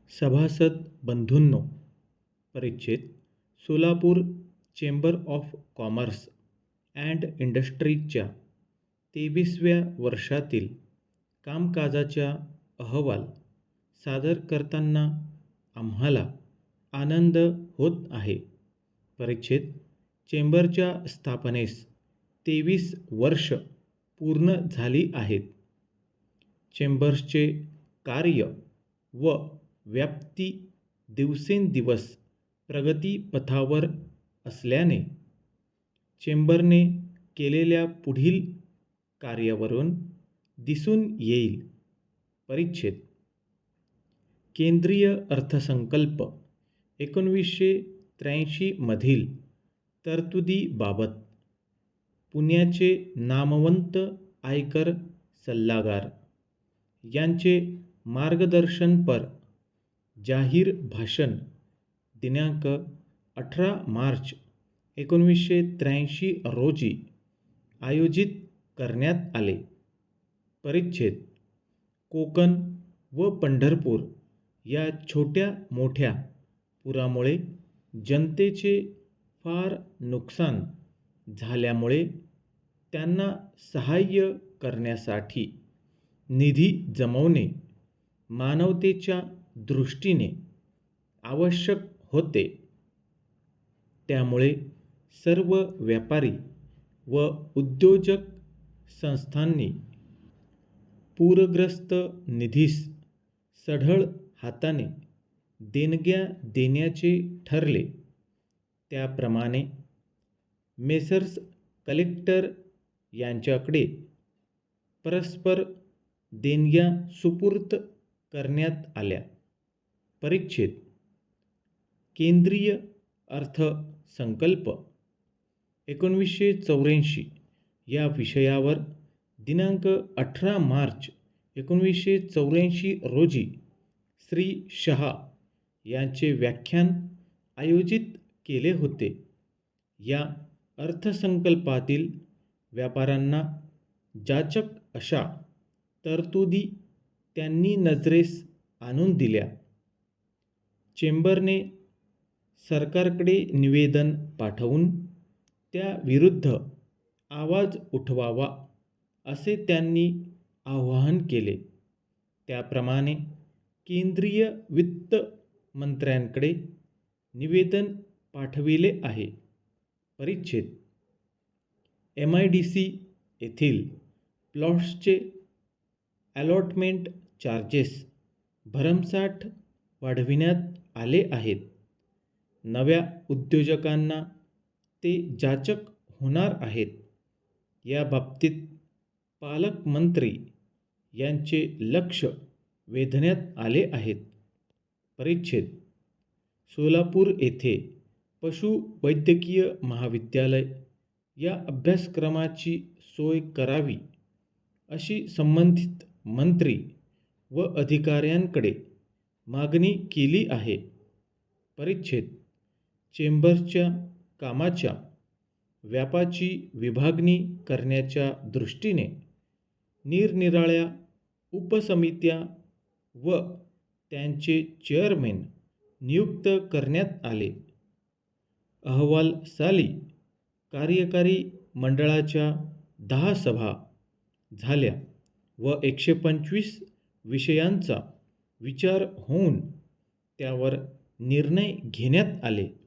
सभासद बंधूंनो, परिच्छेद Solapur chamber of commerce and इंडस्ट्रीजच्या 23व्या वर्षातील कामकाजाचा अहवाल सादर करताना आम्हाला आनंद होत आहे. परिच्छेद चेंबरच्या स्थापनेस 23 वर्ष पूर्ण झाली आहेत. चेंबर्सचे कार्य व व्याप्ती दिवसेंदिवस प्रगतीपथावर असल्याने चेंबरने केलेल्या पुढील कार्यावरून दिसून येईल. परिच्छेद केंद्रीय अर्थसंकल्प 1983 मधील तरतुदीबाबत पुण्याचे नामवंत आयकर सल्लागार यांचे मार्गदर्शनपर जाहीर भाषण दिनांक 18 मार्च 1983 रोजी आयोजित करण्यात आले. परिच्छेद कोकण व पंढरपूर या छोट्या मोठ्या पुरामुळे जनतेचे फार नुकसान झाल्यामुळे त्यांना सहाय्य करण्यासाठी निधी जमवणे मानवतेच्या दृष्टीने आवश्यक होते. त्यामुळे सर्व व्यापारी व उद्योजक संस्थांनी पूरग्रस्त निधीस सढळ हाताने देणग्या देण्याचे ठरले. त्याप्रमाणे मेसर्स कलेक्टर यांच्याकडे परस्पर देणग्या सुपूर्त करण्यात आल्या. परिच्छेद केंद्रीय अर्थसंकल्प 1984 या विषयावर दिनांक 18 मार्च 1984 रोजी श्री शहा यांचे व्याख्यान आयोजित केले होते. या अर्थसंकल्पातील व्यापाऱ्यांना जाचक अशा तरतुदी त्यांनी नजरेस आणून दिल्या. चेंबरने सरकारकडे निवेदन पाठवून त्या विरुद्ध आवाज उठवावा असे त्यांनी आवाहन केले. त्याप्रमाणे केंद्रीय वित्त मंत्र्यांकडे निवेदन पाठविले आहे. परिच्छेद MIDC येथील प्लॉट्सचे अलॉटमेंट चार्जेस भरमसाठ वाढविण्यात आले आहेत. नव्या उद्योजकांना ते जाचक होणार आहेत. या बाबतीत पालकमंत्री यांचे लक्ष वेधण्यात आले आहेत. परिच्छेद सोलापूर येथे पशुवैद्यकीय महाविद्यालय या अभ्यासक्रमाची सोय करावी अशी संबंधित मंत्री व अधिकाऱ्यांकडे मागणी केली आहे. परिच्छेद चेंबरच्या कामाच्या व्यापाची विभागणी करण्याच्या दृष्टीने निरनिराळ्या उपसमित्या व त्यांचे चेअरमन नियुक्त करण्यात आले. अहवाल साली कार्यकारी मंडळाच्या 10 सभा झाल्या व 125 विषयांचा विचार होऊन त्यावर निर्णय घेण्यात आले.